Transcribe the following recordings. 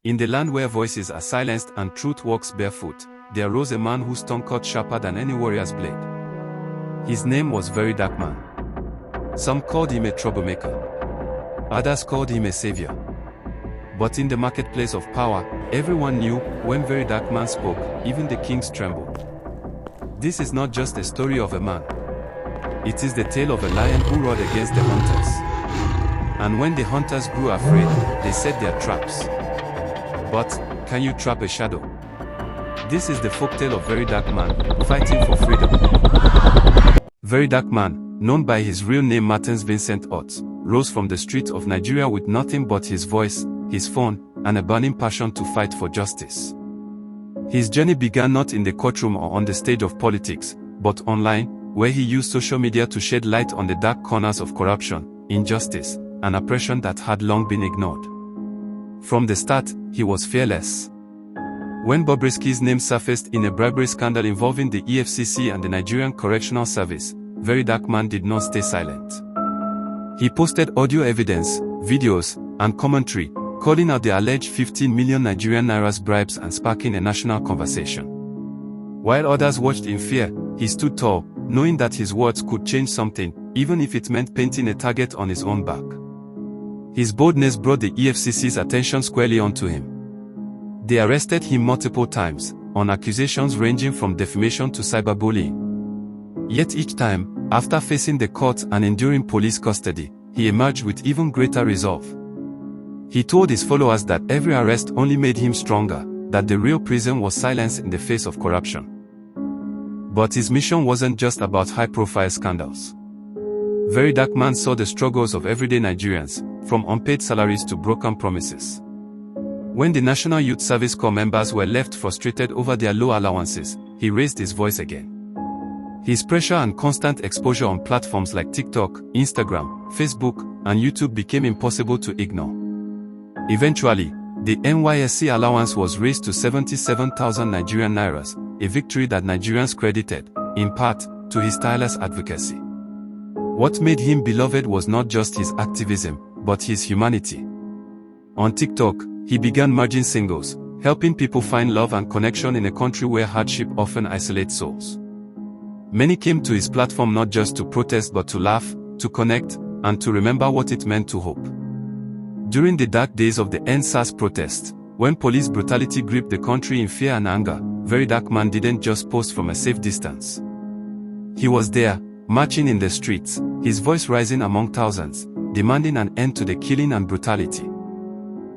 In the land where voices are silenced and truth walks barefoot, there rose a man whose tongue cut sharper than any warrior's blade. His name was Verydarkman. Some called him a troublemaker. Others called him a savior. But in the marketplace of power, everyone knew when Verydarkman spoke, even the kings trembled. This is not just a story of a man. It is the tale of a lion who roared against the hunters. And when the hunters grew afraid, they set their traps. But, can you trap a shadow? This is the folktale of Verydarkman, fighting for freedom. Verydarkman, known by his real name Martins Vincent Ott, rose from the streets of Nigeria with nothing but his voice, his phone, and a burning passion to fight for justice. His journey began not in the courtroom or on the stage of politics, but online, where he used social media to shed light on the dark corners of corruption, injustice, and oppression that had long been ignored. From the start, he was fearless. When Bobrisky's name surfaced in a bribery scandal involving the Efcc and the Nigerian Correctional Service, Verydarkman did not stay silent. He posted audio evidence, videos, and commentary, calling out the alleged 15 million Nigerian naira's bribes and sparking a national conversation. While others watched in fear, he stood tall, knowing that his words could change something, even if it meant painting a target on his own back. His boldness brought the EFCC's attention squarely onto him. They arrested him multiple times, on accusations ranging from defamation to cyberbullying. Yet each time, after facing the court and enduring police custody, he emerged with even greater resolve. He told his followers that every arrest only made him stronger, that the real prison was silence in the face of corruption. But his mission wasn't just about high-profile scandals. Verydarkman saw the struggles of everyday Nigerians, from unpaid salaries to broken promises. When the National Youth Service Corps members were left frustrated over their low allowances, he raised his voice again. His pressure and constant exposure on platforms like TikTok, Instagram, Facebook, and YouTube became impossible to ignore. Eventually, the NYSC allowance was raised to 77,000 Nigerian nairas, a victory that Nigerians credited, in part, to his tireless advocacy. What made him beloved was not just his activism, but his humanity. On TikTok, he began merging singles, helping people find love and connection in a country where hardship often isolates souls. Many came to his platform not just to protest but to laugh, to connect, and to remember what it meant to hope. During the dark days of the EndSARS protests, when police brutality gripped the country in fear and anger, Verydarkman didn't just post from a safe distance. He was there, marching in the streets, his voice rising among thousands, demanding an end to the killing and brutality.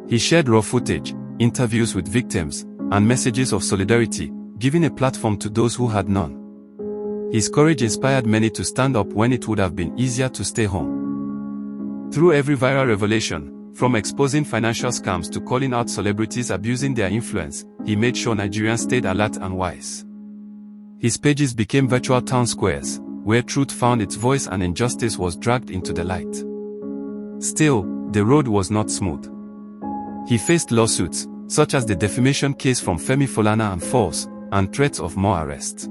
He shared raw footage, interviews with victims, and messages of solidarity, giving a platform to those who had none. His courage inspired many to stand up when it would have been easier to stay home. Through every viral revelation, from exposing financial scams to calling out celebrities abusing their influence, he made sure Nigerians stayed alert and wise. His pages became virtual town squares, where truth found its voice and injustice was dragged into the light. Still, the road was not smooth. He faced lawsuits, such as the defamation case from Femi Falana and Falls, and threats of more arrests.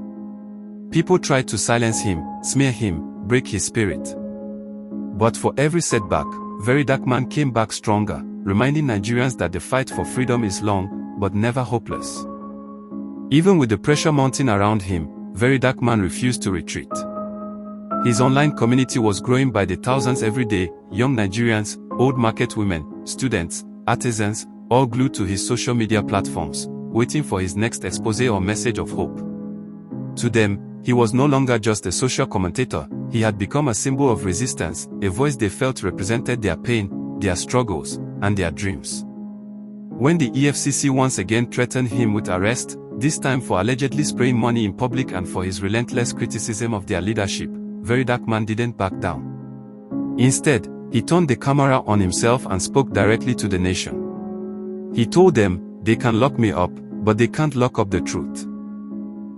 People tried to silence him, smear him, break his spirit. But for every setback, Verydarkman came back stronger, reminding Nigerians that the fight for freedom is long, but never hopeless. Even with the pressure mounting around him, Verydarkman refused to retreat. His online community was growing by the thousands every day, young Nigerians, old market women, students, artisans, all glued to his social media platforms, waiting for his next expose or message of hope. To them, he was no longer just a social commentator, he had become a symbol of resistance, a voice they felt represented their pain, their struggles, and their dreams. When the EFCC once again threatened him with arrest, this time for allegedly spraying money in public and for his relentless criticism of their leadership, Verydarkman didn't back down. Instead, he turned the camera on himself and spoke directly to the nation. He told them, "They can lock me up, but they can't lock up the truth.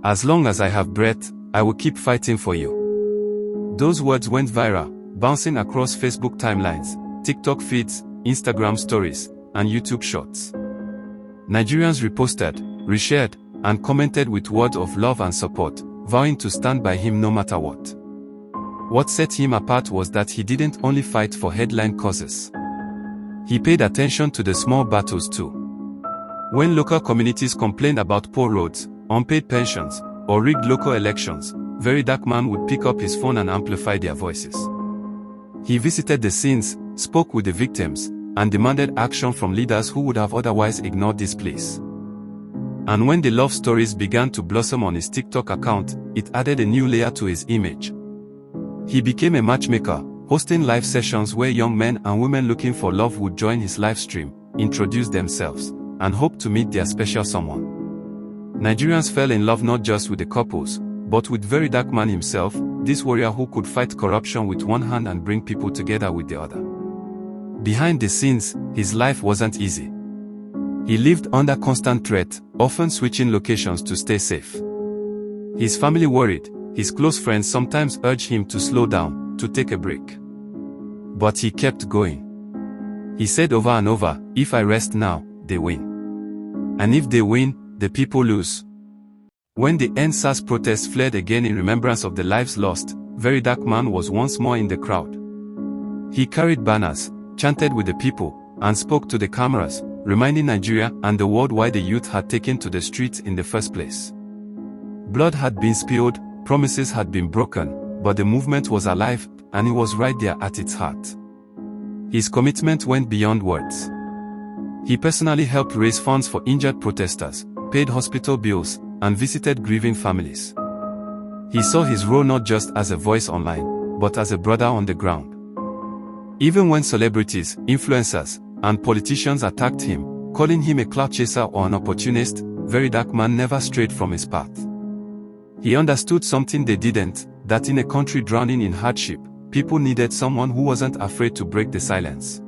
As long as I have breath, I will keep fighting for you." Those words went viral, bouncing across Facebook timelines, TikTok feeds, Instagram stories, and YouTube shorts. Nigerians reposted, reshared, and commented with words of love and support, vowing to stand by him no matter what. What set him apart was that he didn't only fight for headline causes. He paid attention to the small battles too. When local communities complained about poor roads, unpaid pensions, or rigged local elections, Verydarkman would pick up his phone and amplify their voices. He visited the scenes, spoke with the victims, and demanded action from leaders who would have otherwise ignored this place. And when the love stories began to blossom on his TikTok account, it added a new layer to his image. He became a matchmaker, hosting live sessions where young men and women looking for love would join his live stream, introduce themselves, and hope to meet their special someone. Nigerians fell in love not just with the couples, but with Verydarkman himself, this warrior who could fight corruption with one hand and bring people together with the other. Behind the scenes, his life wasn't easy. He lived under constant threat, often switching locations to stay safe. His family worried, his close friends sometimes urged him to slow down, to take a break. But he kept going. He said over and over, "If I rest now, they win. And if they win, the people lose." When the EndSARS protests flared again in remembrance of the lives lost, Verydarkman was once more in the crowd. He carried banners, chanted with the people, and spoke to the cameras, reminding Nigeria and the world why the youth had taken to the streets in the first place. Blood had been spilled, promises had been broken, but the movement was alive, and he was right there at its heart. His commitment went beyond words. He personally helped raise funds for injured protesters, paid hospital bills, and visited grieving families. He saw his role not just as a voice online, but as a brother on the ground. Even when celebrities, influencers, and politicians attacked him, calling him a clout chaser or an opportunist, Verydarkman never strayed from his path. He understood something they didn't, that in a country drowning in hardship, people needed someone who wasn't afraid to break the silence.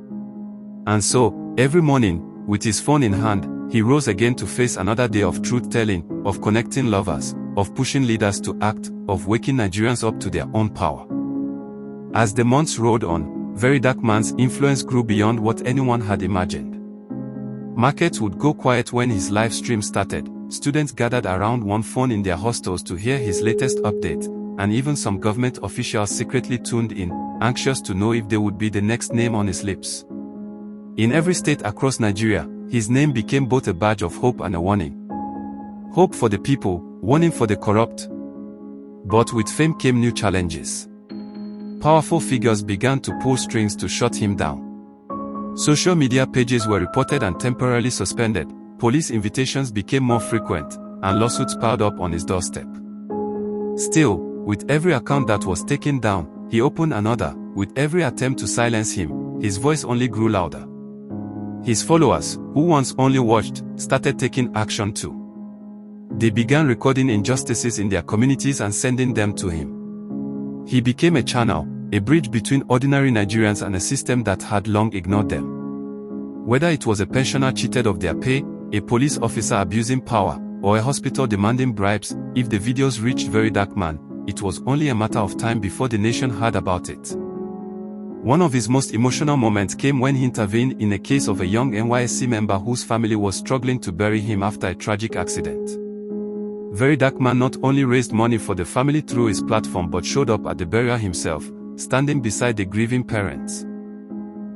And so, every morning, with his phone in hand, he rose again to face another day of truth-telling, of connecting lovers, of pushing leaders to act, of waking Nigerians up to their own power. As the months rolled on, Verydarkman's influence grew beyond what anyone had imagined. Markets would go quiet when his live stream started, students gathered around one phone in their hostels to hear his latest update, and even some government officials secretly tuned in, anxious to know if they would be the next name on his lips. In every state across Nigeria, his name became both a badge of hope and a warning. Hope for the people, warning for the corrupt. But with fame came new challenges. Powerful figures began to pull strings to shut him down. Social media pages were reported and temporarily suspended, police invitations became more frequent, and lawsuits piled up on his doorstep. Still, with every account that was taken down, he opened another. With every attempt to silence him, his voice only grew louder. His followers, who once only watched, started taking action too. They began recording injustices in their communities and sending them to him. He became a channel, a bridge between ordinary Nigerians and a system that had long ignored them. Whether it was a pensioner cheated of their pay, a police officer abusing power, or a hospital demanding bribes, if the videos reached Verydarkman, it was only a matter of time before the nation heard about it. One of his most emotional moments came when he intervened in a case of a young NYSC member whose family was struggling to bury him after a tragic accident. Verydarkman not only raised money for the family through his platform but showed up at the burial himself, standing beside the grieving parents.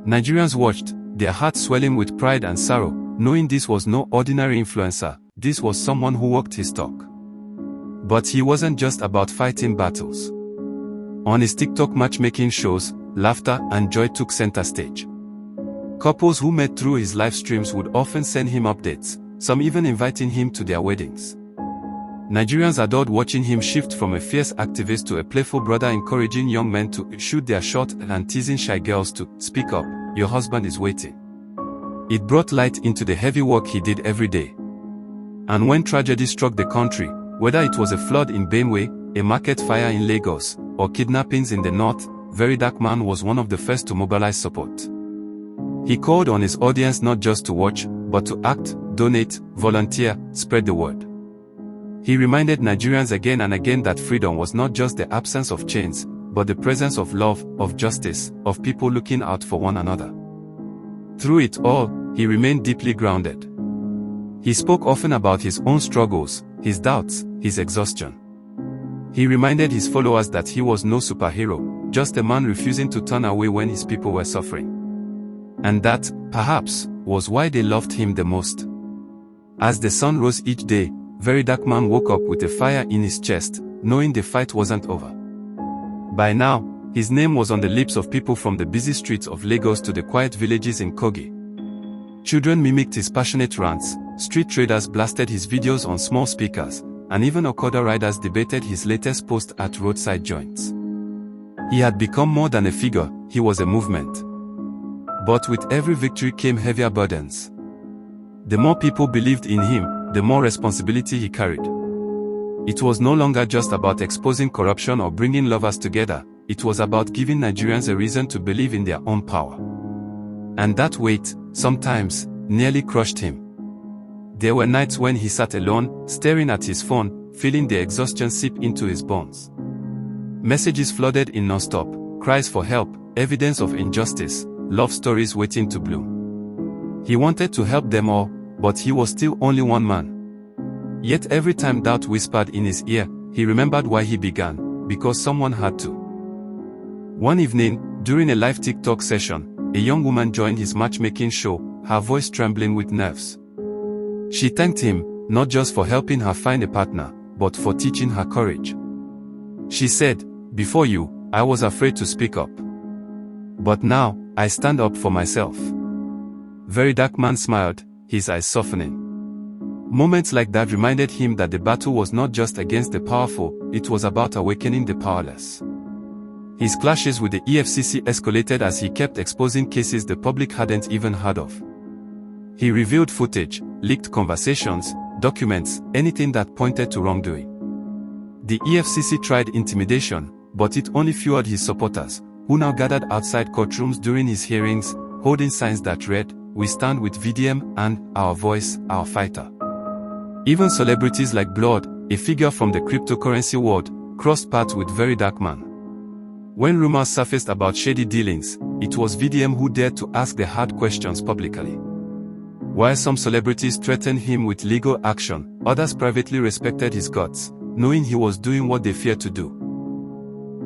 Nigerians watched, their hearts swelling with pride and sorrow, knowing this was no ordinary influencer, this was someone who walked his talk. But he wasn't just about fighting battles. On his TikTok matchmaking shows, laughter and joy took center stage. Couples who met through his live streams would often send him updates, some even inviting him to their weddings. Nigerians adored watching him shift from a fierce activist to a playful brother, encouraging young men to shoot their shot and teasing shy girls to speak up, your husband is waiting. It brought light into the heavy work he did every day. And when tragedy struck the country, whether it was a flood in Benue, a market fire in Lagos, or kidnappings in the north, Verydarkman was one of the first to mobilize support. He called on his audience not just to watch, but to act, donate, volunteer, spread the word. He reminded Nigerians again and again that freedom was not just the absence of chains, but the presence of love, of justice, of people looking out for one another. Through it all, he remained deeply grounded. He spoke often about his own struggles, his doubts, his exhaustion. He reminded his followers that he was no superhero, just a man refusing to turn away when his people were suffering. And that, perhaps, was why they loved him the most. As the sun rose each day, Verydarkman woke up with a fire in his chest, knowing the fight wasn't over. By now, his name was on the lips of people from the busy streets of Lagos to the quiet villages in Kogi. Children mimicked his passionate rants, street traders blasted his videos on small speakers, and even Okada riders debated his latest post at roadside joints. He had become more than a figure, he was a movement. But with every victory came heavier burdens. The more people believed in him, the more responsibility he carried. It was no longer just about exposing corruption or bringing lovers together, it was about giving Nigerians a reason to believe in their own power. And that weight, sometimes, nearly crushed him. There were nights when he sat alone, staring at his phone, feeling the exhaustion seep into his bones. Messages flooded in non-stop, cries for help, evidence of injustice, love stories waiting to bloom. He wanted to help them all, but he was still only one man. Yet every time doubt whispered in his ear, he remembered why he began, because someone had to. One evening, during a live TikTok session, a young woman joined his matchmaking show, her voice trembling with nerves. She thanked him, not just for helping her find a partner, but for teaching her courage. She said, "Before you, I was afraid to speak up. But now, I stand up for myself." Verydarkman smiled, his eyes softening. Moments like that reminded him that the battle was not just against the powerful, it was about awakening the powerless. His clashes with the Efcc escalated as he kept exposing cases the public hadn't even heard of. He revealed footage, leaked conversations, documents, anything that pointed to wrongdoing. The Efcc tried intimidation, but it only fueled his supporters, who now gathered outside courtrooms during his hearings, holding signs that read, "We stand with VDM" and "Our voice, our fighter." Even celebrities like Blood, a figure from the cryptocurrency world, crossed paths with Verydarkman. When rumors surfaced about shady dealings, it was VDM who dared to ask the hard questions publicly. While some celebrities threatened him with legal action, others privately respected his guts, knowing he was doing what they feared to do.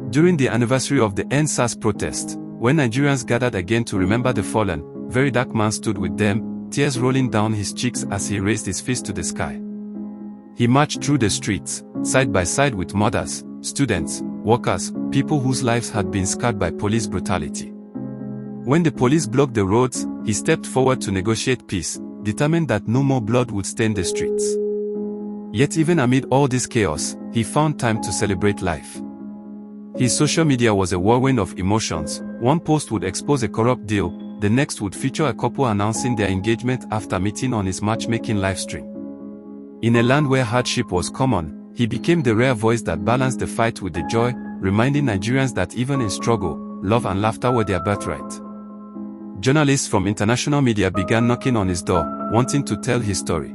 During the anniversary of the EndSARS protests, when Nigerians gathered again to remember the fallen, Verydarkman stood with them, tears rolling down his cheeks as he raised his fist to the sky. He marched through the streets, side by side with mothers, students, workers, people whose lives had been scarred by police brutality. When the police blocked the roads, he stepped forward to negotiate peace, determined that no more blood would stain the streets. Yet even amid all this chaos, he found time to celebrate life. His social media was a whirlwind of emotions. One post would expose a corrupt deal, the next would feature a couple announcing their engagement after meeting on his matchmaking livestream. In a land where hardship was common, he became the rare voice that balanced the fight with the joy, reminding Nigerians that even in struggle, love and laughter were their birthright. Journalists from international media began knocking on his door, wanting to tell his story.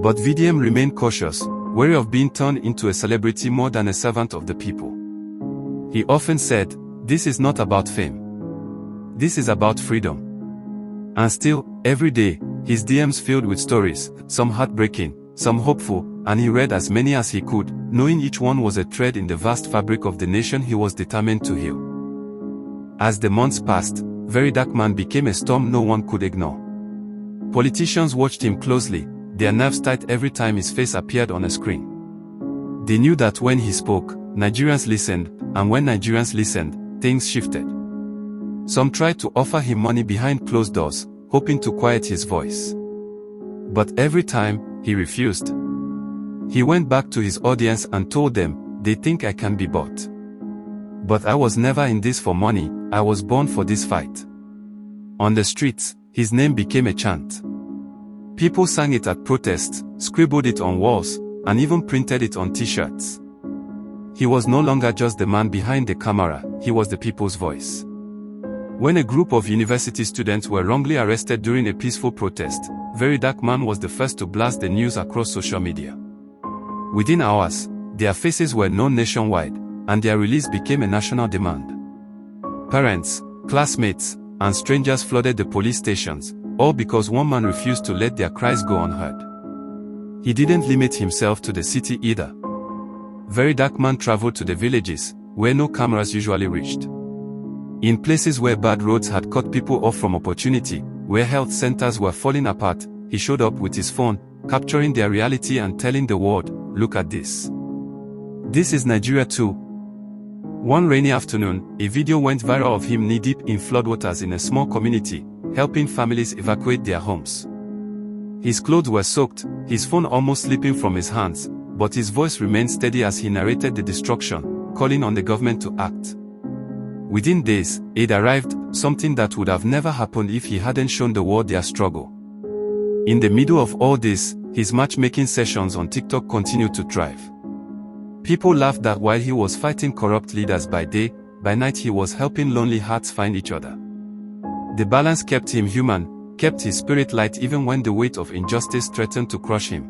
But VDM remained cautious, wary of being turned into a celebrity more than a servant of the people. He often said, "This is not about fame. This is about freedom." And still, every day, his DMs filled with stories, some heartbreaking, some hopeful, and he read as many as he could, knowing each one was a thread in the vast fabric of the nation he was determined to heal. As the months passed, Verydarkman became a storm no one could ignore. Politicians watched him closely, their nerves tight every time his face appeared on a screen. They knew that when he spoke, Nigerians listened, and when Nigerians listened, things shifted. Some tried to offer him money behind closed doors, hoping to quiet his voice. But every time, he refused. He went back to his audience and told them, "They think I can be bought. But I was never in this for money, I was born for this fight." On the streets, his name became a chant. People sang it at protests, scribbled it on walls, and even printed it on t-shirts. He was no longer just the man behind the camera, he was the people's voice. When a group of university students were wrongly arrested during a peaceful protest, Verydarkman was the first to blast the news across social media. Within hours, their faces were known nationwide, and their release became a national demand. Parents, classmates, and strangers flooded the police stations, all because one man refused to let their cries go unheard. He didn't limit himself to the city either. Verydarkman traveled to the villages, where no cameras usually reached. In places where bad roads had cut people off from opportunity, where health centers were falling apart, he showed up with his phone, capturing their reality and telling the world, look at this. This is Nigeria too. One rainy afternoon, a video went viral of him knee-deep in floodwaters in a small community, helping families evacuate their homes. His clothes were soaked, his phone almost slipping from his hands, but his voice remained steady as he narrated the destruction, calling on the government to act. Within days, aid arrived, something that would have never happened if he hadn't shown the world their struggle. In the middle of all this, his matchmaking sessions on TikTok continued to thrive. People laughed that while he was fighting corrupt leaders by day, by night he was helping lonely hearts find each other. The balance kept him human, kept his spirit light even when the weight of injustice threatened to crush him.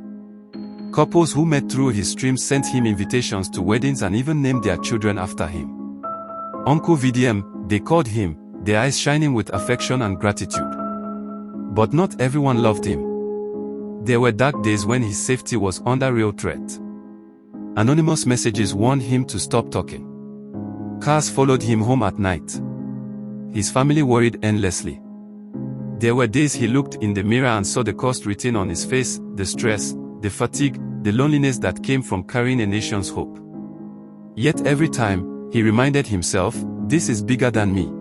Couples who met through his streams sent him invitations to weddings and even named their children after him. Uncle VDM, they called him, their eyes shining with affection and gratitude. But not everyone loved him. There were dark days when his safety was under real threat. Anonymous messages warned him to stop talking. Cars followed him home at night. His family worried endlessly. There were days he looked in the mirror and saw the cost written on his face, the stress, the fatigue, the loneliness that came from carrying a nation's hope. Yet every time, he reminded himself, this is bigger than me.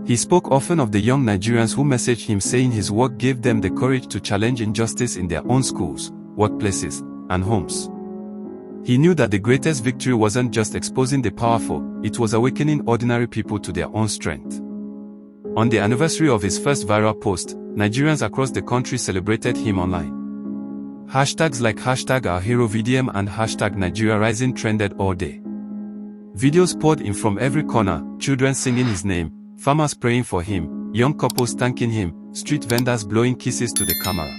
He spoke often of the young Nigerians who messaged him saying his work gave them the courage to challenge injustice in their own schools, workplaces, and homes. He knew that the greatest victory wasn't just exposing the powerful, it was awakening ordinary people to their own strength. On the anniversary of his first viral post, Nigerians across the country celebrated him online. Hashtags like #OurHeroVDM and #NigeriaRising trended all day. Videos poured in from every corner, children singing his name, farmers praying for him, young couples thanking him, street vendors blowing kisses to the camera.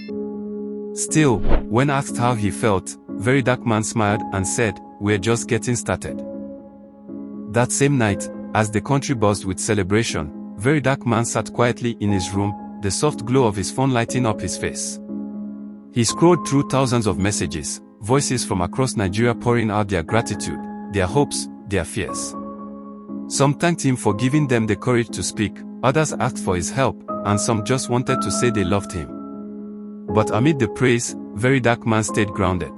Still, when asked how he felt, Verydarkman smiled and said, "We're just getting started." That same night, as the country buzzed with celebration, Verydarkman sat quietly in his room, the soft glow of his phone lighting up his face. He scrolled through thousands of messages, voices from across Nigeria pouring out their gratitude, their hopes, their fears. Some thanked him for giving them the courage to speak, others asked for his help, and some just wanted to say they loved him. But amid the praise, Verydarkman stayed grounded.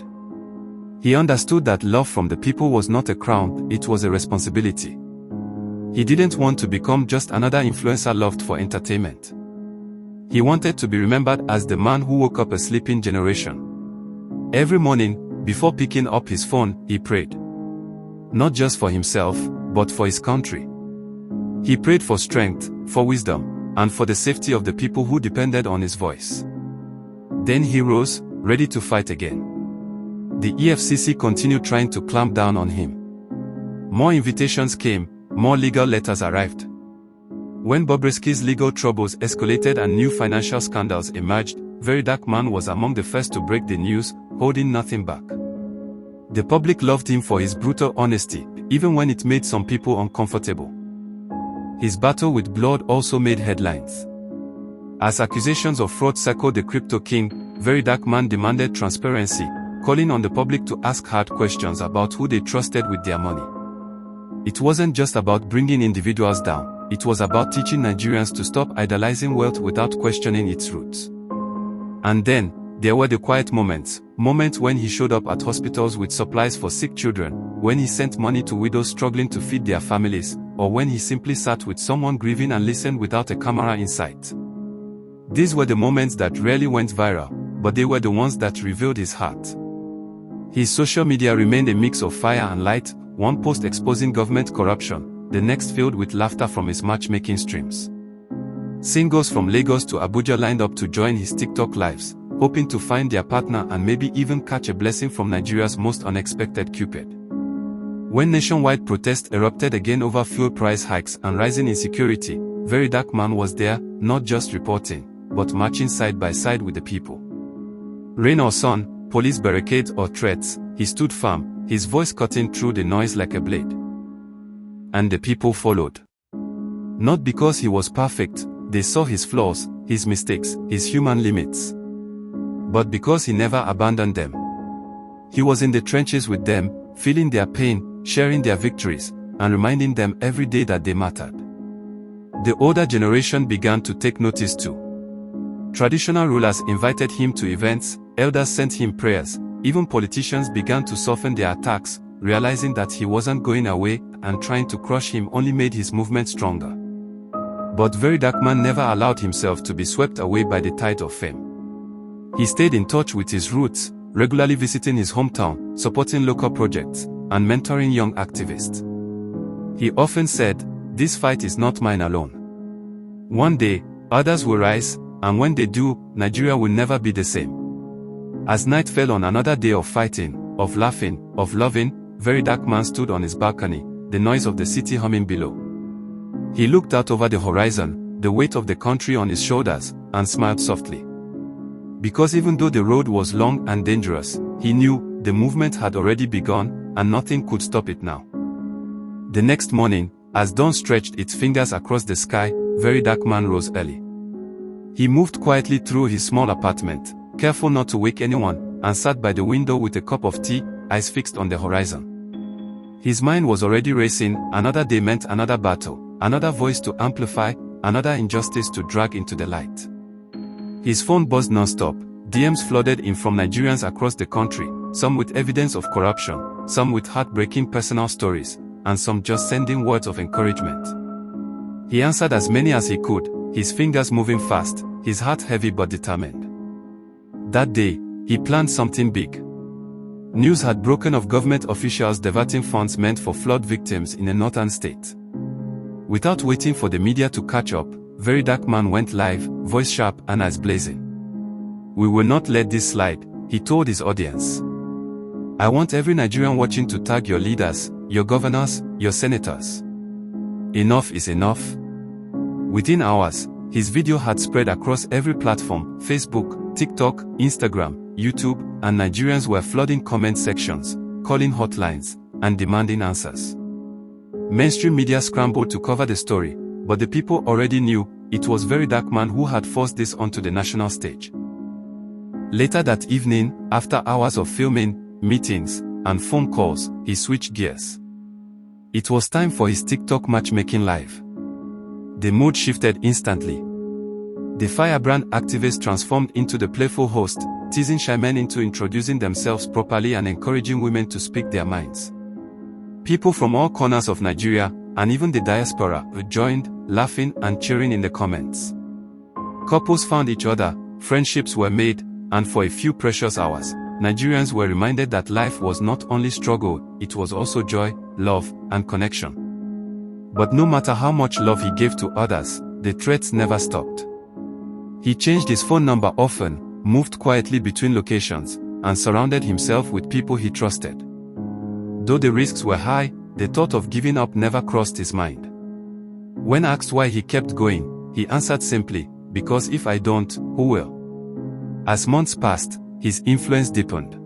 He understood that love from the people was not a crown, it was a responsibility. He didn't want to become just another influencer loved for entertainment. He wanted to be remembered as the man who woke up a sleeping generation. Every morning, before picking up his phone, he prayed. Not just for himself, but for his country. He prayed for strength, for wisdom, and for the safety of the people who depended on his voice. Then he rose, ready to fight again. The Efcc continued trying to clamp down on him. More invitations came, more legal letters arrived. When Bobrisky's legal troubles escalated and new financial scandals emerged, Verydarkman was among the first to break the news, holding nothing back. The public loved him for his brutal honesty, even when it made some people uncomfortable. His battle with blood also made headlines. As accusations of fraud circled the crypto king, Verydarkman demanded transparency, calling on the public to ask hard questions about who they trusted with their money. It wasn't just about bringing individuals down, it was about teaching Nigerians to stop idolizing wealth without questioning its roots. And then, there were the quiet moments when he showed up at hospitals with supplies for sick children, when he sent money to widows struggling to feed their families, or when he simply sat with someone grieving and listened without a camera in sight. These were the moments that rarely went viral, but they were the ones that revealed his heart. His social media remained a mix of fire and light, one post exposing government corruption, the next filled with laughter from his matchmaking streams. Singles from Lagos to Abuja lined up to join his TikTok lives, hoping to find their partner and maybe even catch a blessing from Nigeria's most unexpected Cupid. When nationwide protests erupted again over fuel price hikes and rising insecurity, Verydarkman was there, not just reporting, but marching side by side with the people. Rain or sun, police barricades or threats, he stood firm, his voice cutting through the noise like a blade. And the people followed. Not because he was perfect, they saw his flaws, his mistakes, his human limits. But because he never abandoned them. He was in the trenches with them, feeling their pain, sharing their victories, and reminding them every day that they mattered. The older generation began to take notice too. Traditional rulers invited him to events, elders sent him prayers, even politicians began to soften their attacks, realizing that he wasn't going away, and trying to crush him only made his movement stronger. But Verydarkman never allowed himself to be swept away by the tide of fame. He stayed in touch with his roots, regularly visiting his hometown, supporting local projects, and mentoring young activists. He often said, "This fight is not mine alone. One day, others will rise, and when they do, Nigeria will never be the same." As night fell on another day of fighting, of laughing, of loving, Verydarkman stood on his balcony, the noise of the city humming below. He looked out over the horizon, the weight of the country on his shoulders, and smiled softly. Because even though the road was long and dangerous, he knew the movement had already begun, and nothing could stop it now. The next morning, as dawn stretched its fingers across the sky, Verydarkman rose early. He moved quietly through his small apartment, careful not to wake anyone, and sat by the window with a cup of tea, eyes fixed on the horizon. His mind was already racing. Another day meant another battle, another voice to amplify, another injustice to drag into the light. His phone buzzed non-stop. DMs flooded in from Nigerians across the country, some with evidence of corruption, some with heartbreaking personal stories, and some just sending words of encouragement. He answered as many as he could, his fingers moving fast, his heart heavy but determined. That day, he planned something big. News had broken of government officials diverting funds meant for flood victims in a northern state. Without waiting for the media to catch up, Verydarkman went live, voice sharp and eyes blazing. "We will not let this slide," he told his audience. "I want every Nigerian watching to tag your leaders, your governors, your senators. Enough is enough." Within hours, his video had spread across every platform: Facebook, TikTok, Instagram, YouTube, and Nigerians were flooding comment sections, calling hotlines, and demanding answers. Mainstream media scrambled to cover the story, but the people already knew it was Verydarkman who had forced this onto the national stage. Later that evening, after hours of filming, meetings, and phone calls, he switched gears. It was time for his TikTok matchmaking live. The mood shifted instantly. The firebrand activist transformed into the playful host, teasing shy men into introducing themselves properly and encouraging women to speak their minds. People from all corners of Nigeria, and even the diaspora, joined, laughing and cheering in the comments. Couples found each other, friendships were made, and for a few precious hours, Nigerians were reminded that life was not only struggle, it was also joy, love, and connection. But no matter how much love he gave to others, the threats never stopped. He changed his phone number often, moved quietly between locations, and surrounded himself with people he trusted. Though the risks were high, the thought of giving up never crossed his mind. When asked why he kept going, he answered simply, "Because if I don't, who will?" As months passed, his influence deepened.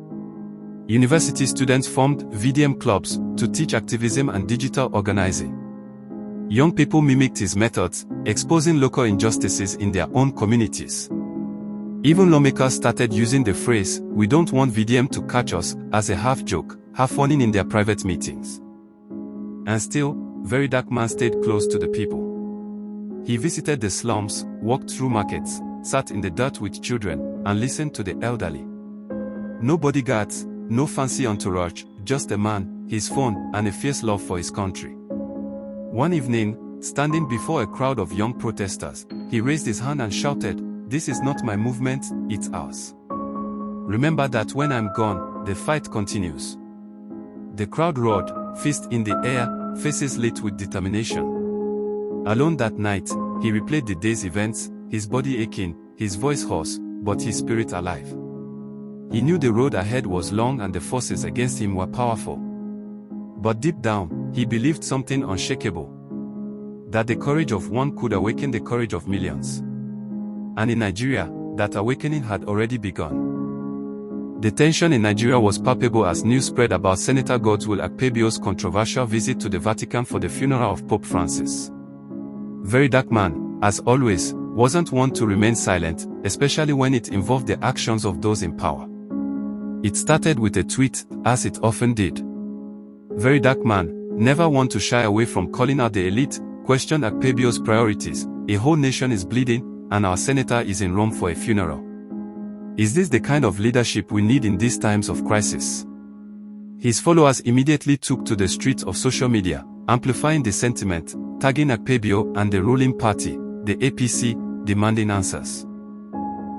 University students formed VDM clubs to teach activism and digital organizing. Young people mimicked his methods, exposing local injustices in their own communities. Even lawmakers started using the phrase, "We don't want VDM to catch us," as a half-joke, half-warning in their private meetings. And still, Verydarkman stayed close to the people. He visited the slums, walked through markets, sat in the dirt with children, and listened to the elderly. No bodyguards, no fancy entourage, just a man, his phone, and a fierce love for his country. One evening, standing before a crowd of young protesters, he raised his hand and shouted, "This is not my movement, it's ours. Remember that when I'm gone, the fight continues." The crowd roared, fist in the air, faces lit with determination. Alone that night, he replayed the day's events, his body aching, his voice hoarse, but his spirit alive. He knew the road ahead was long and the forces against him were powerful. But deep down, he believed something unshakable. That the courage of one could awaken the courage of millions. And in Nigeria, that awakening had already begun. The tension in Nigeria was palpable as news spread about Senator Godswill Akpabio's controversial visit to the Vatican for the funeral of Pope Francis. Verydarkman, as always, wasn't one to remain silent, especially when it involved the actions of those in power. It started with a tweet, as it often did. Verydarkman, never one to shy away from calling out the elite, questioned Akpabio's priorities. "A whole nation is bleeding, and our senator is in Rome for a funeral. Is this the kind of leadership we need in these times of crisis? His followers immediately took to the streets of social media, amplifying the sentiment, tagging Akpabio and the ruling party, the APC, demanding answers.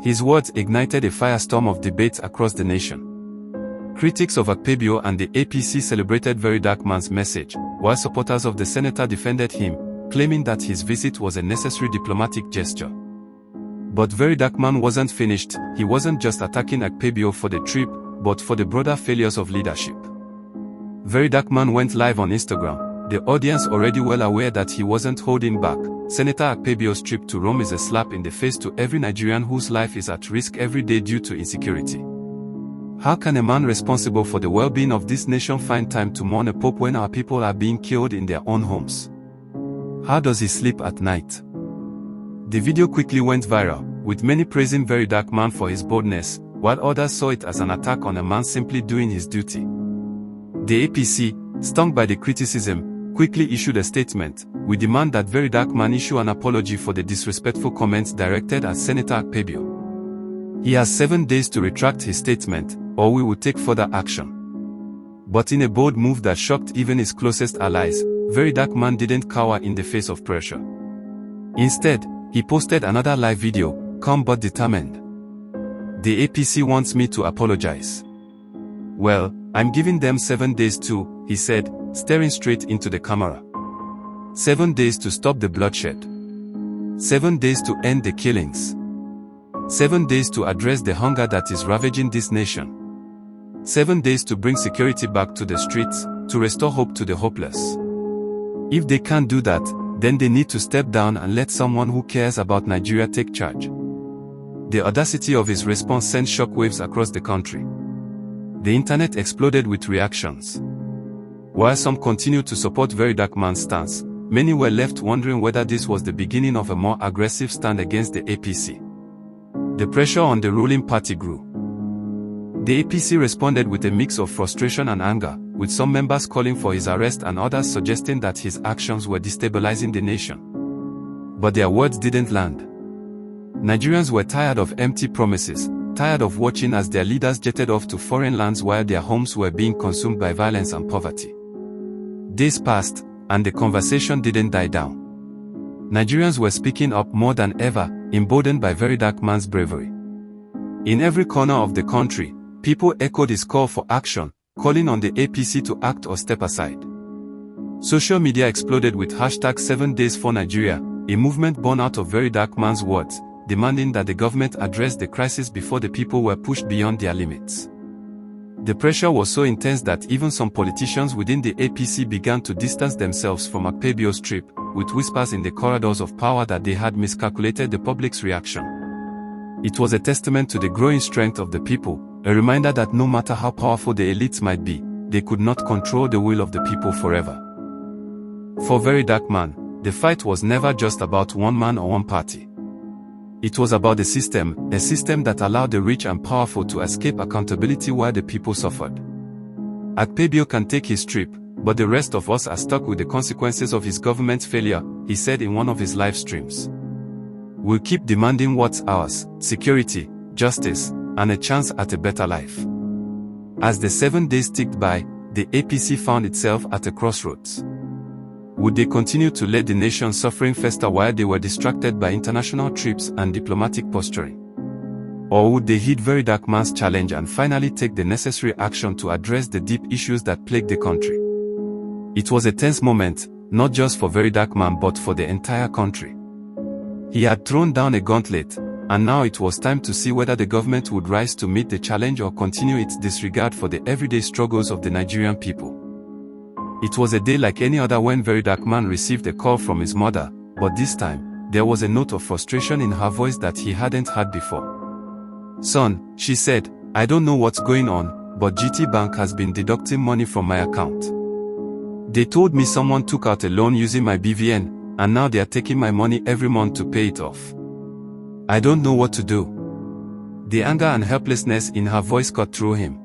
His words ignited a firestorm of debates across the nation. Critics of Akpabio and the APC celebrated Verydarkman's message, while supporters of the senator defended him, claiming that his visit was a necessary diplomatic gesture. But Verydarkman wasn't finished. He wasn't just attacking Akpabio for the trip, but for the broader failures of leadership. Verydarkman went live on Instagram, the audience already well aware that he wasn't holding back. Senator Akpabio's trip to Rome is a slap in the face to every Nigerian whose life is at risk every day due to insecurity. How can a man responsible for the well-being of this nation find time to mourn a pope when our people are being killed in their own homes? How does he sleep at night? The video quickly went viral, with many praising Verydarkman for his boldness, while others saw it as an attack on a man simply doing his duty. The APC, stung by the criticism, quickly issued a statement: "We demand that Verydarkman issue an apology for the disrespectful comments directed at Senator Akpabio. He has 7 days to retract his statement, or we will take further action." But in a bold move that shocked even his closest allies, Verydarkman didn't cower in the face of pressure. Instead, he posted another live video, calm but determined. "The APC wants me to apologize. Well, I'm giving them 7 days too," he said, staring straight into the camera. 7 days to stop the bloodshed. 7 days to end the killings. 7 days to address the hunger that is ravaging this nation. 7 days to bring security back to the streets, to restore hope to the hopeless. If they can't do that, then they need to step down and let someone who cares about Nigeria take charge. The audacity of his response sent shockwaves across the country. The internet exploded with reactions. While some continued to support Verydarkman's stance, many were left wondering whether this was the beginning of a more aggressive stand against the APC. The pressure on the ruling party grew. The APC responded with a mix of frustration and anger, with some members calling for his arrest and others suggesting that his actions were destabilizing the nation. But their words didn't land. Nigerians were tired of empty promises, tired of watching as their leaders jetted off to foreign lands while their homes were being consumed by violence and poverty. Days passed, and the conversation didn't die down. Nigerians were speaking up more than ever, emboldened by Verydarkman's bravery. In every corner of the country, people echoed his call for action, calling on the APC to act or step aside. Social media exploded with hashtag 7 days for Nigeria, a movement born out of Verydarkman's words, demanding that the government address the crisis before the people were pushed beyond their limits. The pressure was so intense that even some politicians within the APC began to distance themselves from Akpabio's trip, with whispers in the corridors of power that they had miscalculated the public's reaction. It was a testament to the growing strength of the people, a reminder that no matter how powerful the elites might be, they could not control the will of the people forever. For Verydarkman, the fight was never just about one man or one party. It was about a system that allowed the rich and powerful to escape accountability while the people suffered. Akpabio can take his trip, but the rest of us are stuck with the consequences of his government's failure, he said in one of his live streams. We'll keep demanding what's ours: security, justice, and a chance at a better life. As the 7 days ticked by, the APC found itself at a crossroads. Would they continue to let the nation suffering fester while they were distracted by international trips and diplomatic posturing? Or would they heed Verydarkman's challenge and finally take the necessary action to address the deep issues that plague the country? It was a tense moment, not just for Verydarkman but for the entire country. He had thrown down a gauntlet, and now it was time to see whether the government would rise to meet the challenge or continue its disregard for the everyday struggles of the Nigerian people. It was a day like any other when Verydarkman received a call from his mother, but this time, there was a note of frustration in her voice that he hadn't heard before. "Son," she said, "I don't know what's going on, but GT Bank has been deducting money from my account. They told me someone took out a loan using my BVN, and now they are taking my money every month to pay it off. I don't know what to do." The anger and helplessness in her voice cut through him.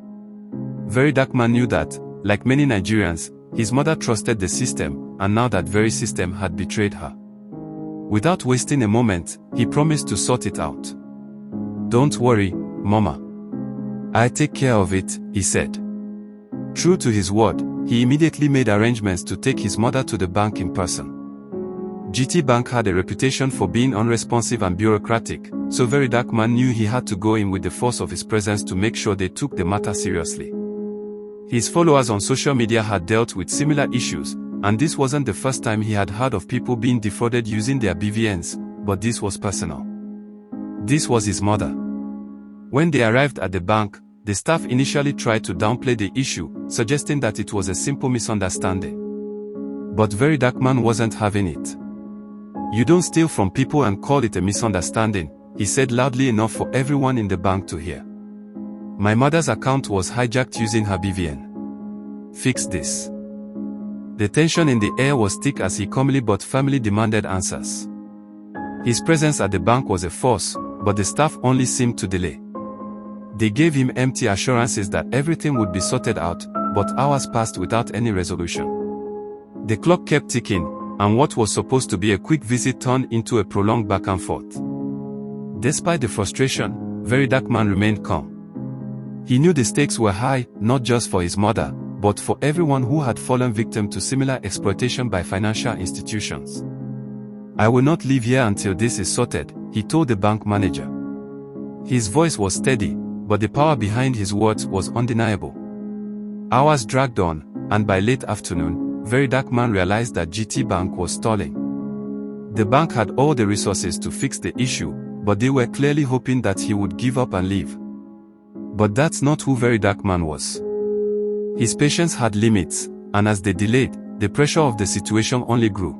Verydarkman knew that, like many Nigerians, his mother trusted the system, and now that very system had betrayed her. Without wasting a moment, he promised to sort it out. "Don't worry, Mama. I'll take care of it," he said. True to his word, he immediately made arrangements to take his mother to the bank in person. GT Bank had a reputation for being unresponsive and bureaucratic, so Verydarkman knew he had to go in with the force of his presence to make sure they took the matter seriously. His followers on social media had dealt with similar issues, and this wasn't the first time he had heard of people being defrauded using their BVNs, but this was personal. This was his mother. When they arrived at the bank, the staff initially tried to downplay the issue, suggesting that it was a simple misunderstanding. But Verydarkman wasn't having it. "You don't steal from people and call it a misunderstanding," he said loudly enough for everyone in the bank to hear. "My mother's account was hijacked using her BVN. Fix this." The tension in the air was thick as he calmly but firmly demanded answers. His presence at the bank was a force, but the staff only seemed to delay. They gave him empty assurances that everything would be sorted out, but hours passed without any resolution. The clock kept ticking, and what was supposed to be a quick visit turned into a prolonged back and forth. Despite the frustration, Verydarkman remained calm. He knew the stakes were high, not just for his mother, but for everyone who had fallen victim to similar exploitation by financial institutions. "I will not leave here until this is sorted," he told the bank manager. His voice was steady, but the power behind his words was undeniable. Hours dragged on, and by late afternoon, Verydarkman realized that GT Bank was stalling. The bank had all the resources to fix the issue, but they were clearly hoping that he would give up and leave. But that's not who Verydarkman was. His patience had limits, and as they delayed, the pressure of the situation only grew.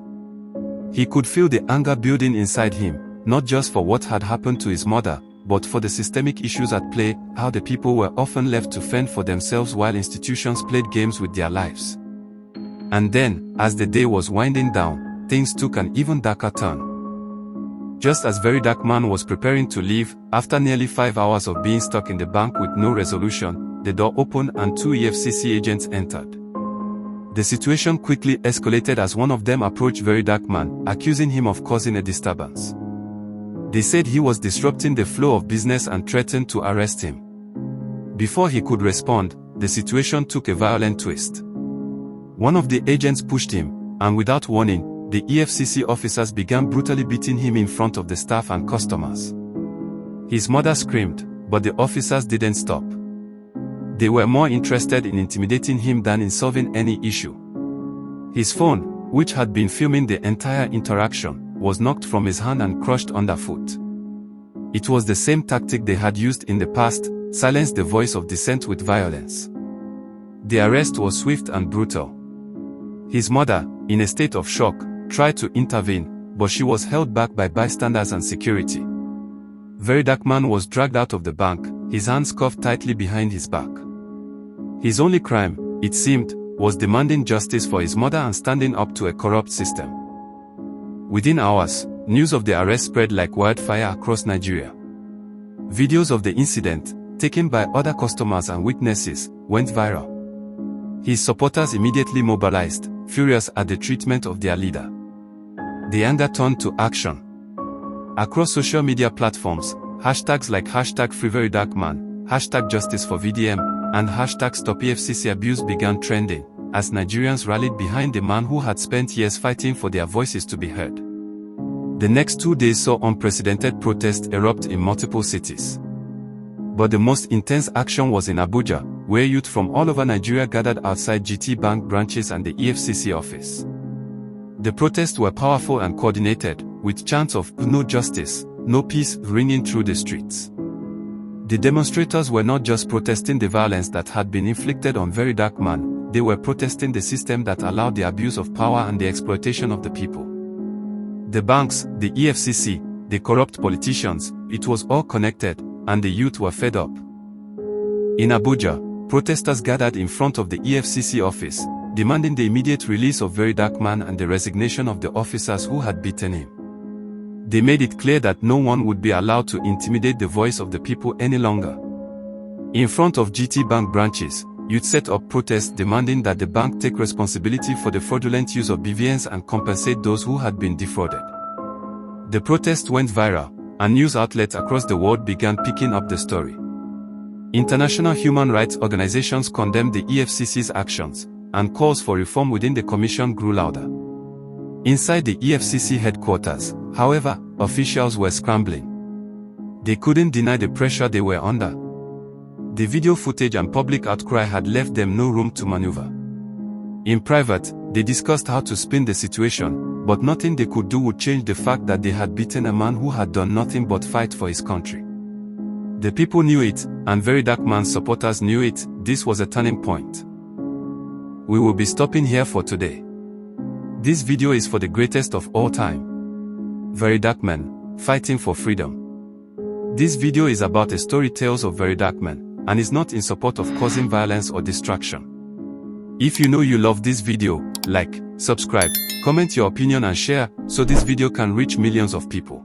He could feel the anger building inside him, not just for what had happened to his mother, but for the systemic issues at play, how the people were often left to fend for themselves while institutions played games with their lives. And then, as the day was winding down, things took an even darker turn. Just as Verydarkman was preparing to leave, after nearly 5 hours of being stuck in the bank with no resolution, the door opened and 2 Efcc agents entered. The situation quickly escalated as one of them approached Verydarkman, accusing him of causing a disturbance. They said he was disrupting the flow of business and threatened to arrest him. Before he could respond, the situation took a violent twist. One of the agents pushed him, and without warning, the Efcc officers began brutally beating him in front of the staff and customers. His mother screamed, but the officers didn't stop. They were more interested in intimidating him than in solving any issue. His phone, which had been filming the entire interaction, was knocked from his hand and crushed underfoot. It was the same tactic they had used in the past: silence the voice of dissent with violence. The arrest was swift and brutal. His mother, in a state of shock, tried to intervene, but she was held back by bystanders and security. Verydarkman was dragged out of the bank, his hands cuffed tightly behind his back. His only crime, it seemed, was demanding justice for his mother and standing up to a corrupt system. Within hours, news of the arrest spread like wildfire across Nigeria. Videos of the incident, taken by other customers and witnesses, went viral. His supporters immediately mobilized, furious at the treatment of their leader. The anger turned to action. Across social media platforms, hashtags like #FreeVerydarkman, #JusticeForVDM, and #StopEFCCAbuse began trending, as Nigerians rallied behind the man who had spent years fighting for their voices to be heard. The next 2 days saw unprecedented protests erupt in multiple cities. But the most intense action was in Abuja, where youth from all over Nigeria gathered outside GT Bank branches and the Efcc office. The protests were powerful and coordinated, with chants of "No justice, no peace" ringing through the streets. The demonstrators were not just protesting the violence that had been inflicted on Verydarkman, they were protesting the system that allowed the abuse of power and the exploitation of the people. The banks, the Efcc, the corrupt politicians, it was all connected, and the youth were fed up. In Abuja, protesters gathered in front of the Efcc office, demanding the immediate release of Verydarkman and the resignation of the officers who had beaten him. They made it clear that no one would be allowed to intimidate the voice of the people any longer. In front of GT Bank branches, youth set up protests demanding that the bank take responsibility for the fraudulent use of BVNs and compensate those who had been defrauded. The protest went viral, and news outlets across the world began picking up the story. International human rights organizations condemned the EFCC's actions, and calls for reform within the commission grew louder. Inside the EFCC headquarters, however, officials were scrambling. They couldn't deny the pressure they were under. The video footage and public outcry had left them no room to maneuver. In private, they discussed how to spin the situation, but nothing they could do would change the fact that they had beaten a man who had done nothing but fight for his country. The people knew it, and Verydarkman's supporters knew it. This was a turning point. We will be stopping here for today. This video is for the greatest of all time. Verydarkman, fighting for freedom. This video is about a story tales of Verydarkman, and is not in support of causing violence or distraction. If you know you love this video, like, subscribe, comment your opinion and share, so this video can reach millions of people.